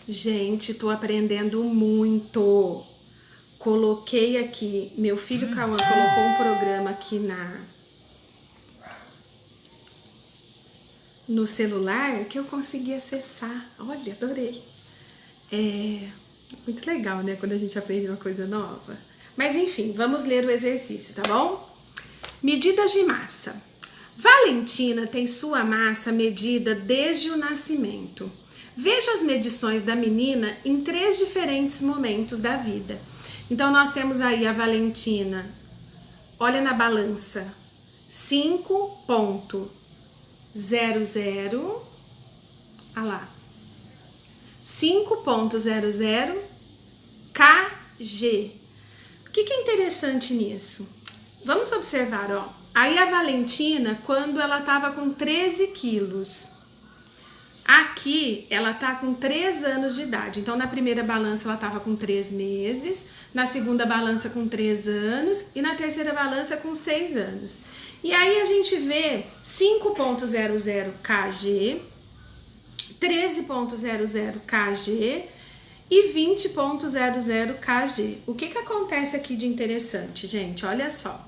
Gente, tô aprendendo muito. Coloquei aqui, meu filho Cauã colocou um programa aqui no celular que eu consegui acessar. Olha, adorei. É muito legal, né, quando a gente aprende uma coisa nova. Mas enfim, vamos ler o exercício, tá bom? Medidas de massa. Valentina tem sua massa medida desde o nascimento. Veja as medições da menina em 3 diferentes momentos da vida. Então nós temos aí a Valentina, olha na balança, 5,00, olha lá, 5,00 kg. O que é interessante nisso? Vamos observar, ó. Aí a Valentina, quando ela estava com 13 quilos, aqui ela tá com 3 anos de idade. Então na primeira balança ela estava com 3 meses, na segunda balança com 3 anos e na terceira balança com 6 anos. E aí a gente vê 5,00 kg, 13,00 kg e 20,00 kg. O que acontece aqui de interessante, gente? Olha só.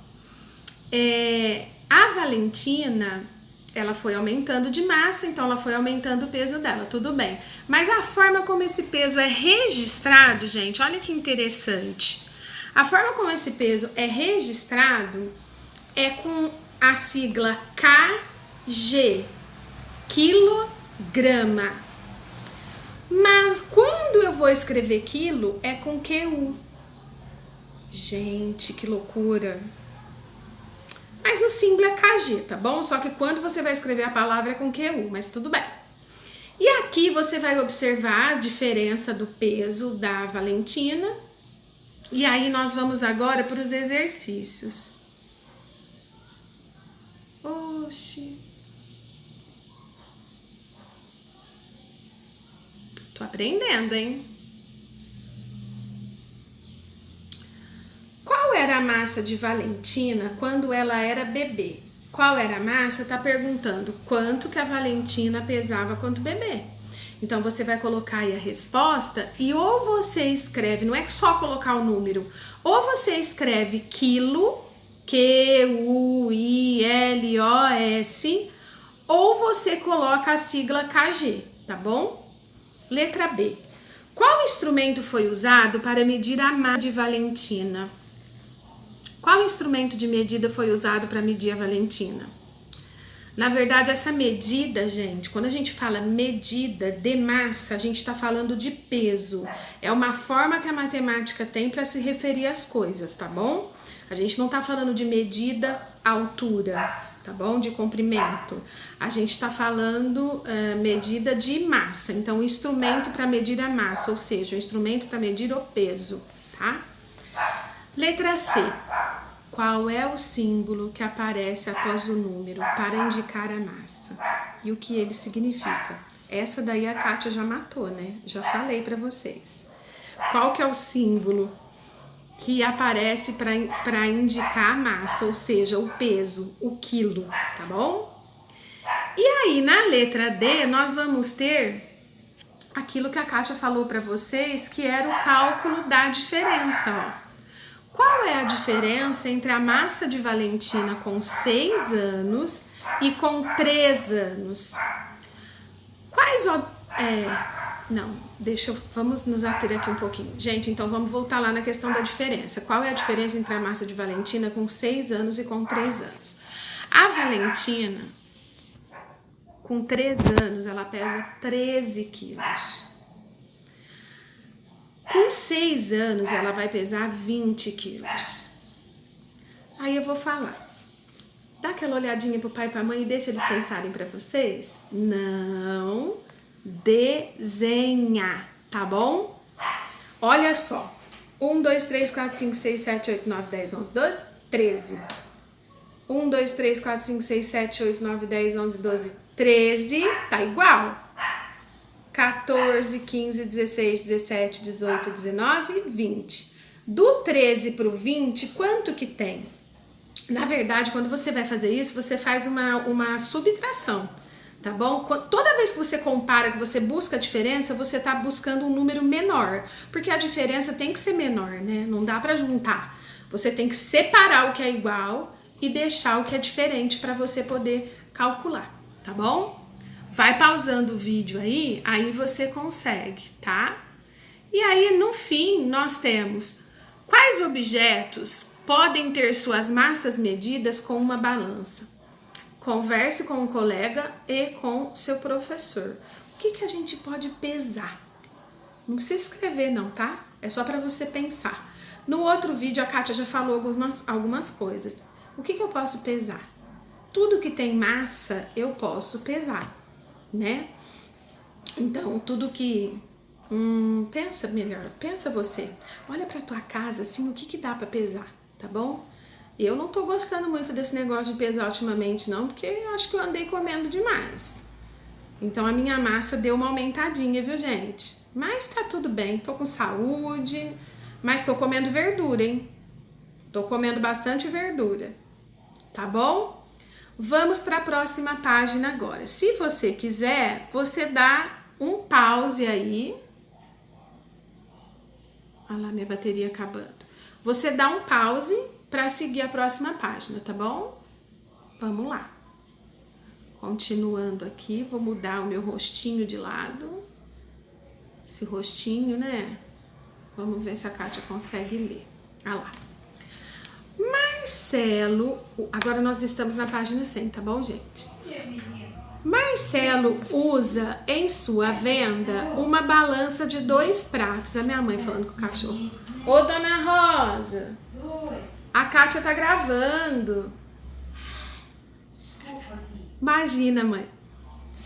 A Valentina, ela foi aumentando de massa, então ela foi aumentando o peso dela, tudo bem. Mas a forma como esse peso é registrado, gente, olha que interessante. A forma como esse peso é registrado é com a sigla kg, quilograma. Mas quando eu vou escrever quilo, é com QU. Gente, que loucura! Mas o símbolo é kg, tá bom? Só que quando você vai escrever a palavra é com QU, mas tudo bem. E aqui você vai observar a diferença do peso da Valentina. E aí nós vamos agora para os exercícios. Oxi. Tô aprendendo, hein? Qual era a massa de Valentina quando ela era bebê? Qual era a massa? Tá perguntando quanto que a Valentina pesava quando bebê. Então você vai colocar aí a resposta e ou você escreve, não é só colocar o número, ou você escreve quilo, Q-U-I-L-O-S, ou você coloca a sigla KG, tá bom? Letra B. Qual instrumento foi usado para medir a massa de Valentina? Qual instrumento de medida foi usado para medir a Valentina? Na verdade, essa medida, gente, quando a gente fala medida de massa, a gente está falando de peso. É uma forma que a matemática tem para se referir às coisas, tá bom? A gente não está falando de medida altura, tá bom? De comprimento. A gente está falando medida de massa. Então, o instrumento para medir a massa, ou seja, o instrumento para medir o peso, tá? Letra C. Qual é o símbolo que aparece após o número para indicar a massa? E o que ele significa? Essa daí a Kátia já matou, né? Já falei para vocês. Qual que é o símbolo que aparece para indicar a massa, ou seja, o peso, o quilo, tá bom? E aí, na letra D, nós vamos ter aquilo que a Kátia falou para vocês, que era o cálculo da diferença, ó. Qual é a diferença entre a massa de Valentina com 6 anos e com 3 anos? Vamos nos ater aqui um pouquinho. Gente, então vamos voltar lá na questão da diferença. Qual é a diferença entre a massa de Valentina com 6 anos e com 3 anos? A Valentina, com 3 anos, ela pesa 13 quilos. Com 6 anos, ela vai pesar 20 quilos. Aí eu vou falar. Dá aquela olhadinha pro pai e pra mãe e deixa eles pensarem pra vocês? Não desenha, tá bom? Olha só. 1, 2, 3, 4, 5, 6, 7, 8, 9, 10, 11, 12, 13. 1, 2, 3, 4, 5, 6, 7, 8, 9, 10, 11, 12, 13. Tá igual? 14, 15, 16, 17, 18, 19, 20. Do 13 pro 20, quanto que tem? Na verdade, quando você vai fazer isso, você faz uma subtração. tá bom? Toda vez que você compara, que você busca a diferença, você tá buscando um número menor, porque a diferença tem que ser menor, né? Não dá para juntar. Você tem que separar o que é igual e deixar o que é diferente para você poder calcular, tá bom? Vai pausando o vídeo aí você consegue, tá? E aí, no fim, nós temos quais objetos podem ter suas massas medidas com uma balança. Converse com um colega e com seu professor. O que a gente pode pesar? Não precisa escrever não, tá? É só para você pensar. No outro vídeo, a Kátia já falou algumas coisas. O que eu posso pesar? Tudo que tem massa, eu posso pesar, né? Então, tudo que... pensa melhor, pensa você. Olha pra tua casa, assim, o que dá pra pesar, tá bom? Eu não tô gostando muito desse negócio de pesar ultimamente, não, porque eu acho que eu andei comendo demais. Então, a minha massa deu uma aumentadinha, viu, gente? Mas tá tudo bem, tô com saúde, mas tô comendo verdura, hein? Tô comendo bastante verdura, tá bom? Vamos para a próxima página agora. Se você quiser, você dá um pause aí. Olha lá, minha bateria acabando. Você dá um pause para seguir a próxima página, tá bom? Vamos lá. Continuando aqui, vou mudar o meu rostinho de lado. Esse rostinho, né? Vamos ver se a Kátia consegue ler. Olha lá. Marcelo, agora nós estamos na página 100, tá bom, gente? Marcelo usa em sua venda uma balança de 2 pratos. A minha mãe falando com o cachorro. Ô, dona Rosa. Oi. A Kátia tá gravando. Desculpa, filho. Imagina, mãe.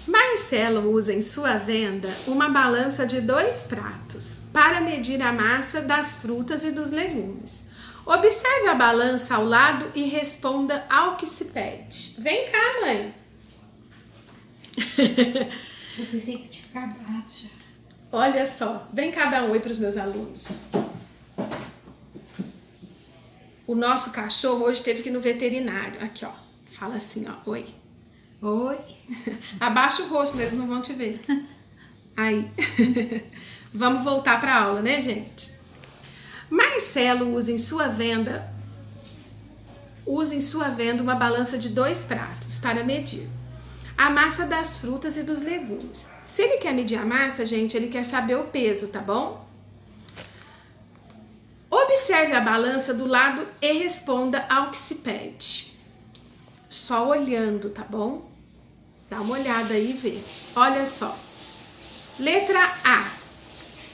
Marcelo usa em sua venda uma balança de 2 pratos para medir a massa das frutas e dos legumes. Observe a balança ao lado e responda ao que se pede. Vem cá, mãe. Eu pensei que tinha acabado já. Olha só, vem cá dar um oi para os meus alunos. O nosso cachorro hoje teve que ir no veterinário. Aqui, ó. Fala assim, ó. Oi. Oi. Abaixa o rosto, eles não vão te ver. Aí. Vamos voltar para a aula, né, gente? Marcelo usa em sua venda uma balança de 2 pratos para medir a massa das frutas e dos legumes. Se ele quer medir a massa, gente, ele quer saber o peso, tá bom? Observe a balança do lado e responda ao que se pede. Só olhando, tá bom? Dá uma olhada aí e vê. Olha só. Letra A.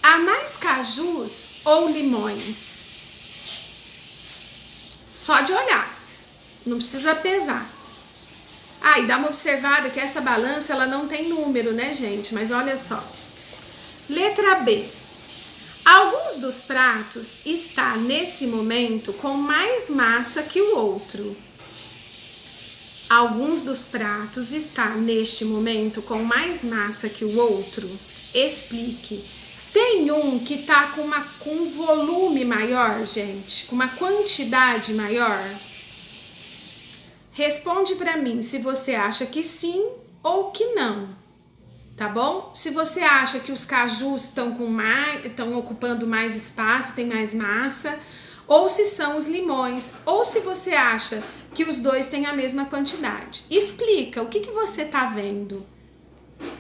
Há mais cajus ou limões? Só de olhar. Não precisa pesar. Ah, e dá uma observada que essa balança, ela não tem número, né, gente? Mas olha só. Letra B. Alguns dos pratos está, nesse momento, com mais massa que o outro. Alguns dos pratos está, neste momento, com mais massa que o outro. Explique. Tem um que tá com um volume maior, gente, com uma quantidade maior? Responde para mim se você acha que sim ou que não, tá bom? Se você acha que os cajus estão ocupando mais espaço, tem mais massa, ou se são os limões, ou se você acha que os dois têm a mesma quantidade. Explica o que você tá vendo,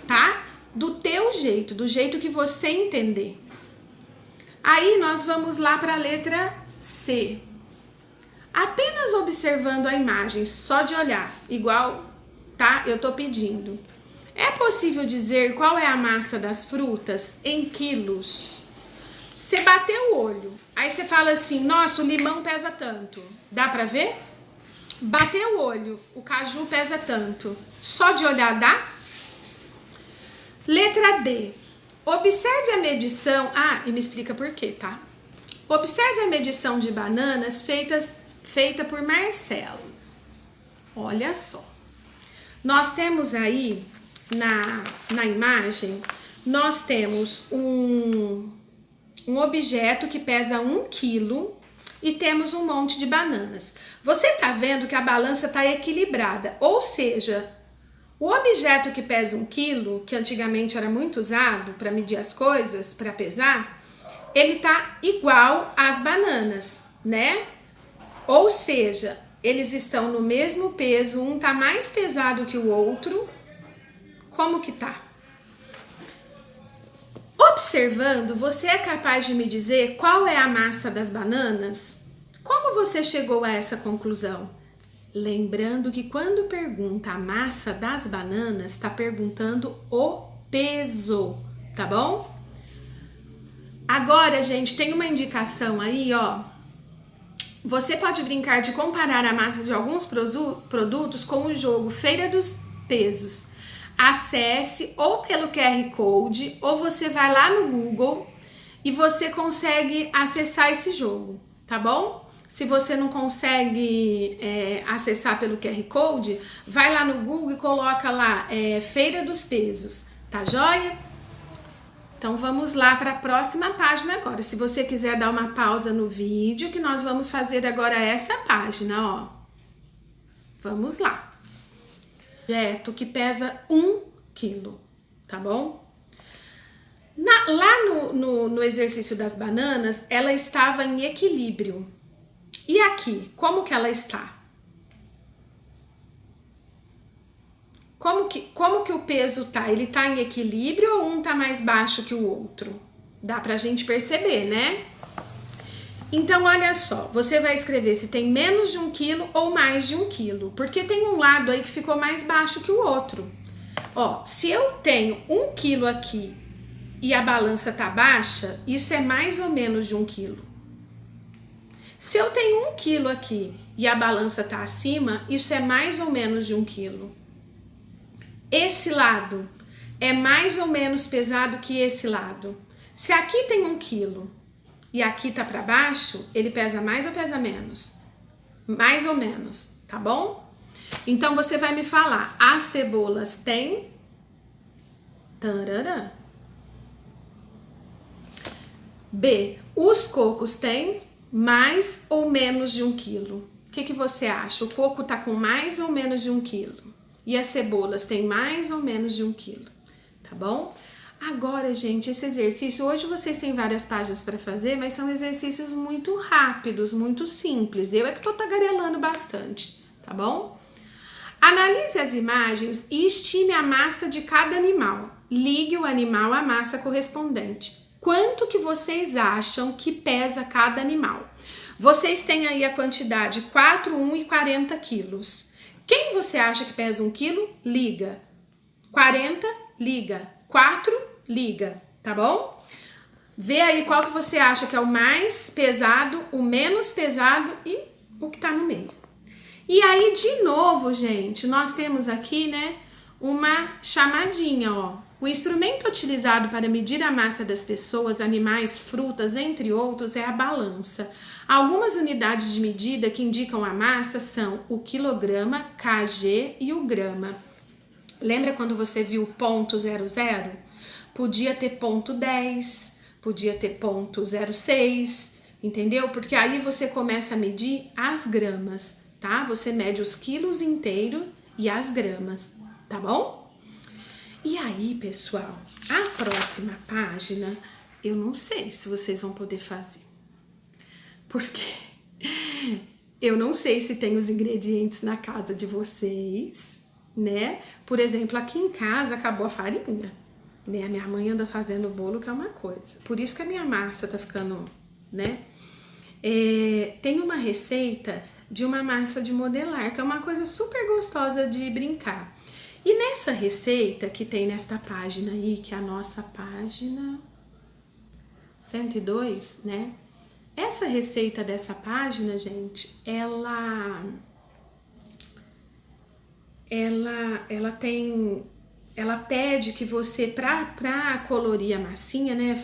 tá? Do teu jeito, do jeito que você entender. Aí nós vamos lá para a letra C. Apenas observando a imagem, só de olhar, igual, tá? Eu tô pedindo. É possível dizer qual é a massa das frutas em quilos? Você bateu o olho, aí você fala assim, nossa, o limão pesa tanto. Dá pra ver? Bateu o olho, o caju pesa tanto. Só de olhar dá? Letra D. Observe a medição... Ah, e me explica por quê, tá? Observe a medição de bananas feita por Marcelo. Olha só. Nós temos aí, na imagem, nós temos um objeto que pesa 1 quilo e temos um monte de bananas. Você tá vendo que a balança tá equilibrada, ou seja, O objeto que pesa 1 quilo, que antigamente era muito usado para medir as coisas, para pesar, ele tá igual às bananas, né? Ou seja, eles estão no mesmo peso, um tá mais pesado que o outro. Como que tá? Observando, você é capaz de me dizer qual é a massa das bananas? Como você chegou a essa conclusão? Lembrando que quando pergunta a massa das bananas, está perguntando o peso, tá bom? Agora, gente, tem uma indicação aí, ó. Você pode brincar de comparar a massa de alguns produtos com o jogo Feira dos Pesos. Acesse ou pelo QR Code, ou você vai lá no Google e você consegue acessar esse jogo, tá bom? Se você não consegue acessar pelo QR Code, vai lá no Google e coloca lá Feira dos Pesos, tá joia? Então vamos lá para a próxima página agora. Se você quiser dar uma pausa no vídeo, que nós vamos fazer agora essa página, ó. Vamos lá. Objeto que pesa 1 quilo, tá bom? Lá no exercício das bananas, ela estava em equilíbrio. E aqui, como que ela está? Como que o peso tá? Ele tá em equilíbrio ou um tá mais baixo que o outro? Dá pra gente perceber, né? Então, olha só, você vai escrever se tem menos de 1 quilo ou mais de 1 quilo, porque tem um lado aí que ficou mais baixo que o outro. Ó, se eu tenho 1 quilo aqui e a balança tá baixa, isso é mais ou menos de 1 quilo. Se eu tenho 1 quilo aqui e a balança tá acima, isso é mais ou menos de 1 quilo. Esse lado é mais ou menos pesado que esse lado. Se aqui tem 1 quilo e aqui tá para baixo, ele pesa mais ou pesa menos? Mais ou menos, tá bom? Então você vai me falar, as cebolas têm... Tarará. B, os cocos têm mais ou menos de 1 quilo? O que você acha? O coco tá com mais ou menos de 1 quilo? E as cebolas têm mais ou menos de 1 quilo, tá bom? Agora, gente, esse exercício, hoje vocês têm várias páginas para fazer, mas são exercícios muito rápidos, muito simples. Eu é que tô tagarelando bastante, tá bom? Analise as imagens e estime a massa de cada animal. Ligue o animal à massa correspondente. Quanto que vocês acham que pesa cada animal? Vocês têm aí a quantidade 4, 1 e 40 quilos. Quem você acha que pesa 1 quilo? Liga. 40, liga. 4, liga, tá bom? Vê aí qual que você acha que é o mais pesado, o menos pesado e o que tá no meio. E aí, de novo, gente, nós temos aqui, né, uma chamadinha, ó. O instrumento utilizado para medir a massa das pessoas, animais, frutas, entre outros, é a balança. Algumas unidades de medida que indicam a massa são o quilograma, kg e o grama. Lembra quando você viu ponto 00? Podia ter ponto 10, podia ter ponto 06, entendeu? Porque aí você começa a medir as gramas, tá? Você mede os quilos inteiros e as gramas, tá bom? E aí, pessoal, a próxima página, eu não sei se vocês vão poder fazer. Porque eu não sei se tem os ingredientes na casa de vocês, né? Por exemplo, aqui em casa acabou a farinha, né? A minha mãe anda fazendo bolo, que é uma coisa. Por isso que a minha massa tá ficando, né? Tem uma receita de uma massa de modelar, que é uma coisa super gostosa de brincar. E nessa receita que tem nesta página aí, que é a nossa página 102, né? Essa receita dessa página, gente, ela pede que você, pra colorir a massinha, né,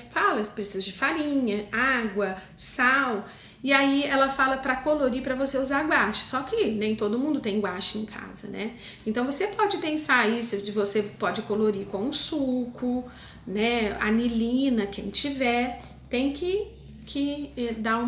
precisa de farinha, água, sal, e aí ela fala pra colorir pra você usar guache, só que nem todo mundo tem guache em casa, né, então você pode pensar isso, você pode colorir com suco, né, anilina, quem tiver, tem que dar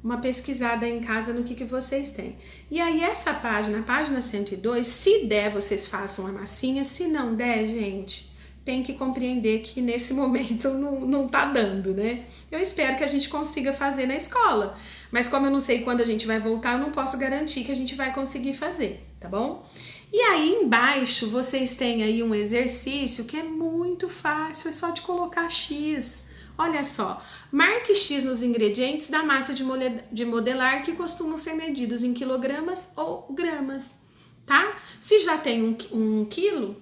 uma pesquisada em casa no que vocês têm. E aí essa página, a página 102, se der, vocês façam a massinha. Se não der, gente, tem que compreender que nesse momento não tá dando, né? Eu espero que a gente consiga fazer na escola, mas como eu não sei quando a gente vai voltar, eu não posso garantir que a gente vai conseguir fazer, tá bom? E aí embaixo vocês têm aí um exercício que é muito fácil, é só de colocar X. Olha só, marque X nos ingredientes da massa de modelar que costumam ser medidos em quilogramas ou gramas, tá? Se já tem um quilo,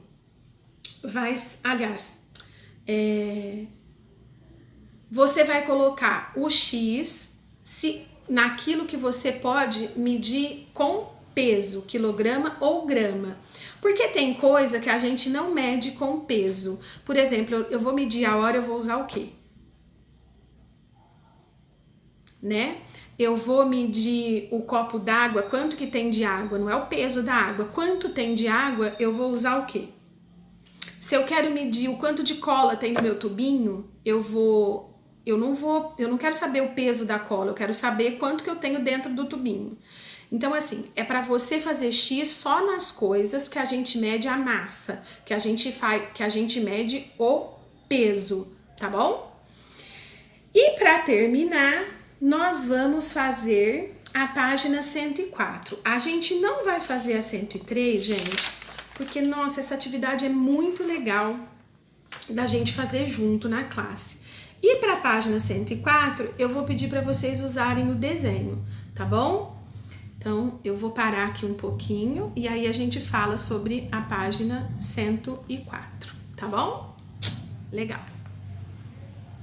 você vai colocar o X naquilo que você pode medir com peso, quilograma ou grama. Porque tem coisa que a gente não mede com peso. Por exemplo, eu vou medir a hora, eu vou usar o quê? Né? Eu vou medir o copo d'água, quanto que tem de água, não é o peso da água. Quanto tem de água, eu vou usar o quê? Se eu quero medir o quanto de cola tem no meu tubinho, eu não quero saber o peso da cola, eu quero saber quanto que eu tenho dentro do tubinho. Então, assim, é para você fazer X só nas coisas que a gente mede a massa, que a gente mede o peso, tá bom? E para terminar, nós vamos fazer a página 104. A gente não vai fazer a 103, gente, porque, nossa, essa atividade é muito legal da gente fazer junto na classe. E para a página 104, eu vou pedir para vocês usarem o desenho, tá bom? Então, eu vou parar aqui um pouquinho e aí a gente fala sobre a página 104, tá bom? Legal.